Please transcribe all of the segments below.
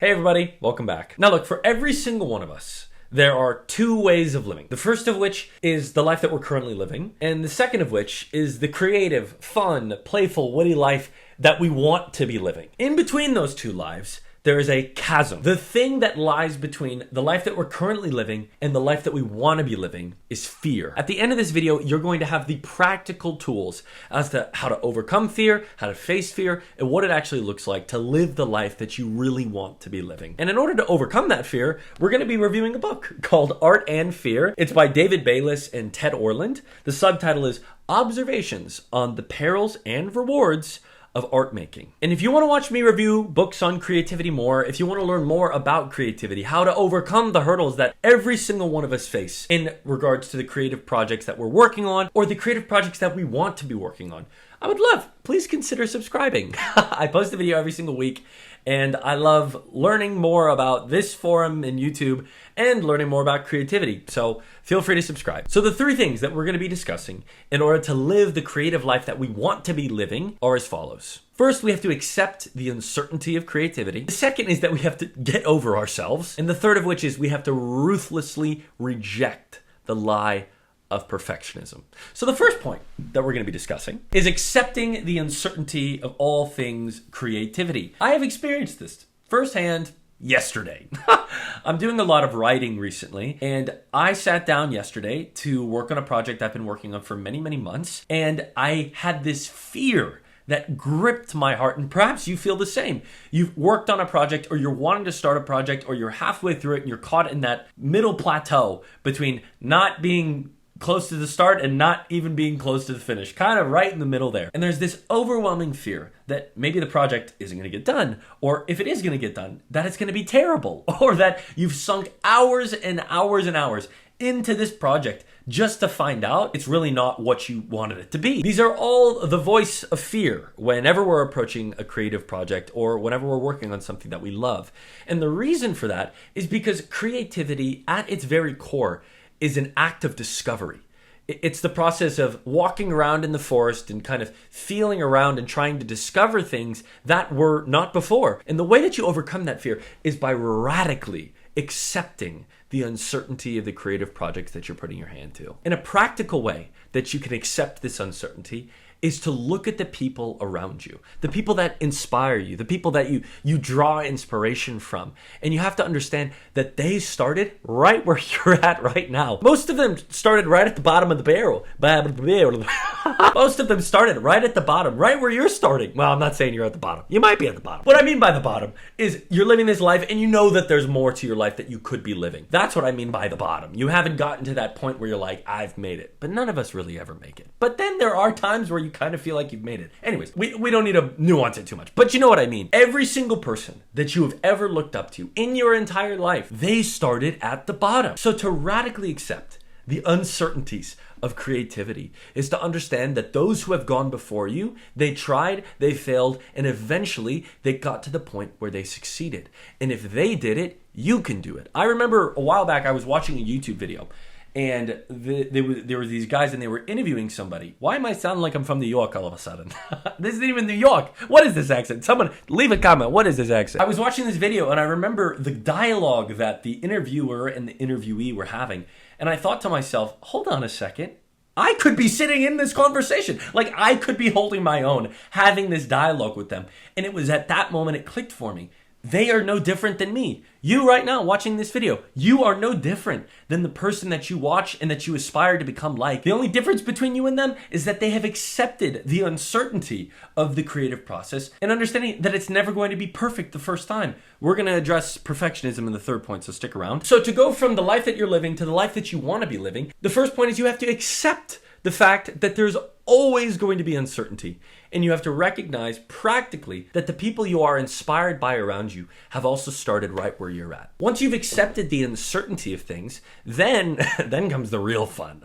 Hey everybody, welcome back. Now look, for every single one of us, there are two ways of living. The first of which is the life that we're currently living, and the second of which is the creative, fun, playful, witty life that we want to be living. In between those two lives, there is a chasm. The thing that lies between the life that we're currently living and the life that we want to be living is fear. At the end of this video, you're going to have the practical tools as to how to overcome fear, how to face fear, and what it actually looks like to live the life that you really want to be living. And in order to overcome that fear, we're going to be reviewing a book called Art and Fear. It's by Bayles and Ted Orland. The subtitle is Observations on the Perils and Rewards of Art Making. And if you want to watch me review books on creativity more, if you want to learn more about creativity, how to overcome the hurdles that every single one of us face in regards to the creative projects that we're working on or the creative projects that we want to be working on, I would love, please consider subscribing. I post a video every single week, and I love learning more about this forum in YouTube and learning more about creativity. So feel free to subscribe. So the three things that we're going to be discussing in order to live the creative life that we want to be living are as follows. First, we have to accept the uncertainty of creativity. The second is that we have to get over ourselves. And the third of which is we have to ruthlessly reject the lie of perfectionism. So the first point that we're going to be discussing is accepting the uncertainty of all things creativity. I have experienced this firsthand yesterday. I'm doing a lot of writing recently, and I sat down yesterday to work on a project I've been working on for many, many months, and I had this fear that gripped my heart, and perhaps you feel the same. You've worked on a project, or you're wanting to start a project, or you're halfway through it and you're caught in that middle plateau between not being close to the start and not even being close to the finish, kind of right in the middle there. And there's this overwhelming fear that maybe the project isn't going to get done, or if it is going to get done, that it's going to be terrible, or that you've sunk hours and hours and hours into this project just to find out it's really not what you wanted it to be. These are all the voice of fear whenever we're approaching a creative project or whenever we're working on something that we love. And the reason for that is because creativity at its very core is an act of discovery. It's the process of walking around in the forest and kind of feeling around and trying to discover things that were not before. And the way that you overcome that fear is by radically accepting the uncertainty of the creative projects that you're putting your hand to. In a practical way that you can accept this uncertainty is to look at the people around you, the people that inspire you, the people that you draw inspiration from. And you have to understand that they started right where you're at right now. Most of them started right at the bottom of the barrel. Most of them started right at the bottom, right where you're starting. Well, I'm not saying you're at the bottom. You might be at the bottom. What I mean by the bottom is you're living this life and you know that there's more to your life that you could be living. That's what I mean by the bottom. You haven't gotten to that point where you're like, I've made it. But none of us really ever make it. But then there are times where you kind of feel like you've made it. Anyways, we don't need to nuance it too much, but you know what I mean. Every single person that you have ever looked up to in your entire life, they started at the bottom. So to radically accept the uncertainties of creativity is to understand that those who have gone before you, they tried, they failed, and eventually they got to the point where they succeeded. And if they did it, you can do it. I remember a while back I was watching a YouTube video, and there were these guys and they were interviewing somebody. Why am I sounding like I'm from New York all of a sudden? This isn't even New York. What is this accent? Someone leave a comment. What is this accent? I was watching this video and I remember the dialogue that the interviewer and the interviewee were having. And I thought to myself, hold on a second. I could be sitting in this conversation. Like I could be holding my own, having this dialogue with them. And it was at that moment it clicked for me. They are no different than me. You right now watching this video, you are no different than the person that you watch and that you aspire to become like. The only difference between you and them is that they have accepted the uncertainty of the creative process and understanding that it's never going to be perfect the first time. We're going to address perfectionism in the third point, so stick around. So to go from the life that you're living to the life that you want to be living, the first point is you have to accept the fact that there's always going to be uncertainty. And you have to recognize practically that the people you are inspired by around you have also started right where you're at. Once you've accepted the uncertainty of things, then comes the real fun.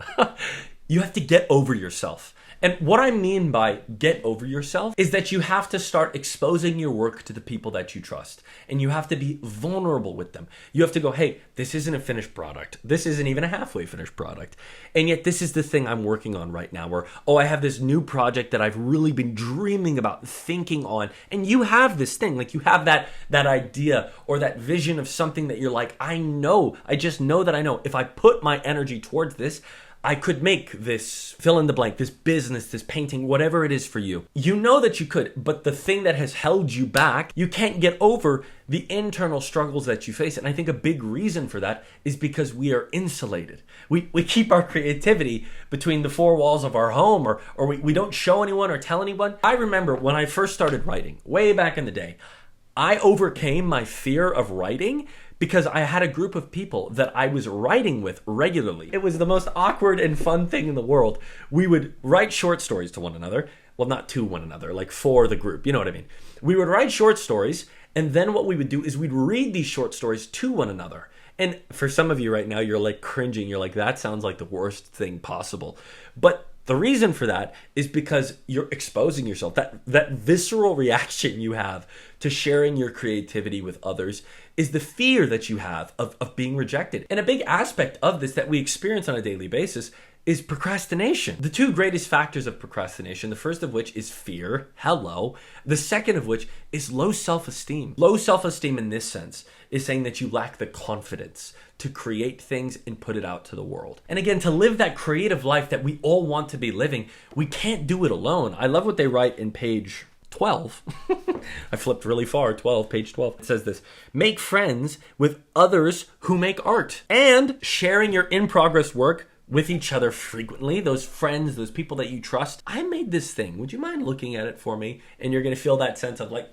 You have to get over yourself And what I mean by get over yourself is that you have to start exposing your work to the people that you trust. And you have to be vulnerable with them. You have to go, hey, this isn't a finished product. This isn't even a halfway finished product. And yet this is the thing I'm working on right now. Or, oh, I have this new project that I've really been dreaming about, thinking on. And you have this thing, like you have that idea or that vision of something that you're like, I just know that I know if I put my energy towards this, I could make this fill in the blank, this business, this painting, whatever it is for you. You know that you could, but the thing that has held you back, you can't get over the internal struggles that you face. And I think a big reason for that is because we are insulated. We keep our creativity between the four walls of our home, or we don't show anyone or tell anyone. I remember when I first started writing, way back in the day, I overcame my fear of writing because I had a group of people that I was writing with regularly. It was the most awkward and fun thing in the world. We would write short stories to one another. Well, not to one another, like for the group. You know what I mean? We would write short stories, and then what we would do is we'd read these short stories to one another. And for some of you right now, you're like cringing. You're like, that sounds like the worst thing possible. But the reason for that is because you're exposing yourself. That visceral reaction you have to sharing your creativity with others is the fear that you have of being rejected. And a big aspect of this that we experience on a daily basis is procrastination. The two greatest factors of procrastination, the first of which is fear. Hello. The second of which is low self-esteem. Low self-esteem in this sense is saying that you lack the confidence to create things and put it out to the world. And again, to live that creative life that we all want to be living, we can't do it alone. I love what they write in page 12. I flipped really far, page 12. It says this: make friends with others who make art, and sharing your in-progress work with each other frequently, those friends, those people that you trust. I made this thing. Would you mind looking at it for me? And you're going to feel that sense of like,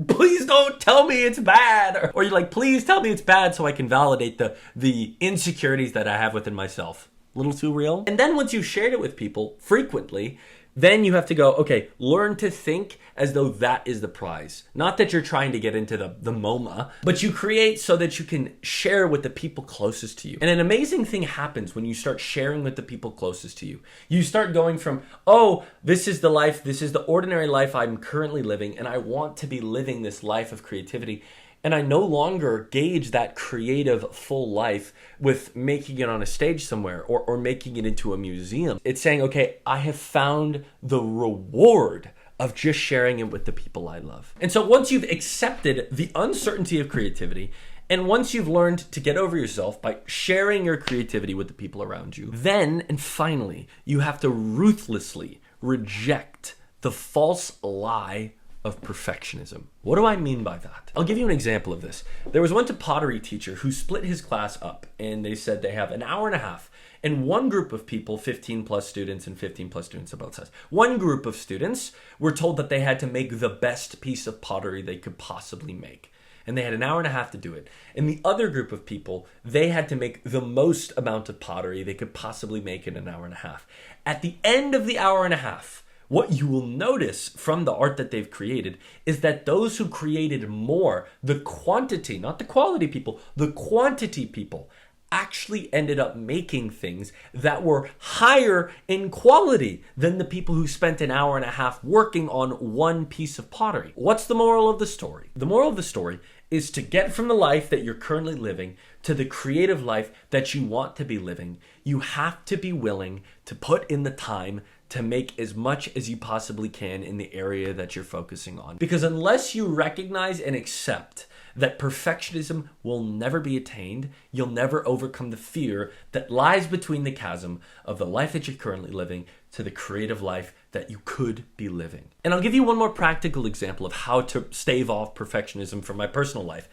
please don't tell me it's bad. Or you're like, please tell me it's bad so I can validate the insecurities that I have within myself. A little too real. And then once you've shared it with people frequently, then you have to go, okay, learn to think as though that is the prize. Not that you're trying to get into the MoMA, but you create so that you can share with the people closest to you. And an amazing thing happens when you start sharing with the people closest to you. You start going from, oh, this is the life, this is the ordinary life I'm currently living, and I want to be living this life of creativity. And I no longer gauge that creative full life with making it on a stage somewhere or making it into a museum. It's saying, okay, I have found the reward of just sharing it with the people I love. And so once you've accepted the uncertainty of creativity, and once you've learned to get over yourself by sharing your creativity with the people around you, then and finally, you have to ruthlessly reject the false lie of perfectionism. What do I mean by that? I'll give you an example of this. There was once a pottery teacher who split his class up, and they said they have an hour and a half. And one group of people, 15 plus students and 15 plus students on both sides, one group of students were told that they had to make the best piece of pottery they could possibly make. And they had an hour and a half to do it. And the other group of people, they had to make the most amount of pottery they could possibly make in an hour and a half. At the end of the hour and a half, what you will notice from the art that they've created is that those who created more, the quantity, not the quality people, the quantity people actually ended up making things that were higher in quality than the people who spent an hour and a half working on one piece of pottery. What's the moral of the story? The moral of the story is to get from the life that you're currently living to the creative life that you want to be living. You have to be willing to put in the time to make as much as you possibly can in the area that you're focusing on. Because unless you recognize and accept that perfectionism will never be attained, you'll never overcome the fear that lies between the chasm of the life that you're currently living to the creative life that you could be living. And I'll give you one more practical example of how to stave off perfectionism from my personal life.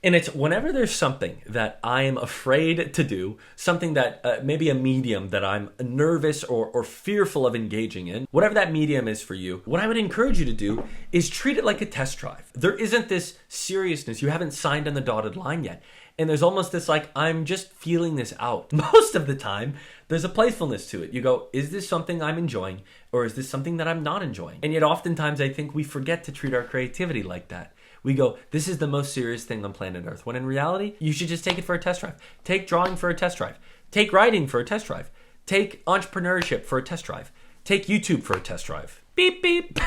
And it's whenever there's something that I am afraid to do, something that maybe a medium that I'm nervous or fearful of engaging in, whatever that medium is for you, what I would encourage you to do is treat it like a test drive. There isn't this seriousness. You haven't signed on the dotted line yet. And there's almost this like, I'm just feeling this out. Most of the time, there's a playfulness to it. You go, is this something I'm enjoying or is this something that I'm not enjoying? And yet oftentimes I think we forget to treat our creativity like that. We go, this is the most serious thing on planet Earth. When in reality, you should just take it for a test drive. Take drawing for a test drive. Take writing for a test drive. Take entrepreneurship for a test drive. Take YouTube for a test drive. Beep, beep.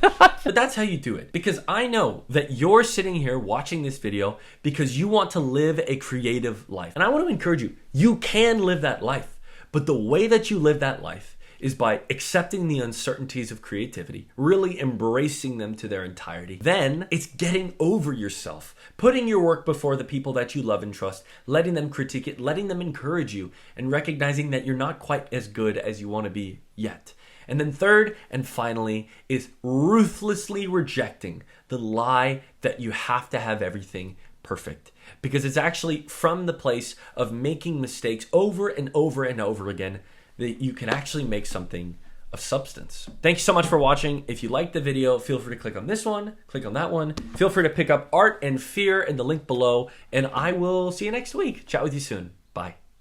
But that's how you do it. Because I know that you're sitting here watching this video because you want to live a creative life. And I want to encourage you, you can live that life. But the way that you live that life is by accepting the uncertainties of creativity, really embracing them to their entirety. Then it's getting over yourself, putting your work before the people that you love and trust, letting them critique it, letting them encourage you, and recognizing that you're not quite as good as you want to be yet. And then third and finally is ruthlessly rejecting the lie that you have to have everything perfect. Because it's actually from the place of making mistakes over and over and over again that you can actually make something of substance. Thank you so much for watching. If you liked the video, feel free to click on this one, click on that one. Feel free to pick up Art and Fear in the link below, and I will see you next week. Chat with you soon.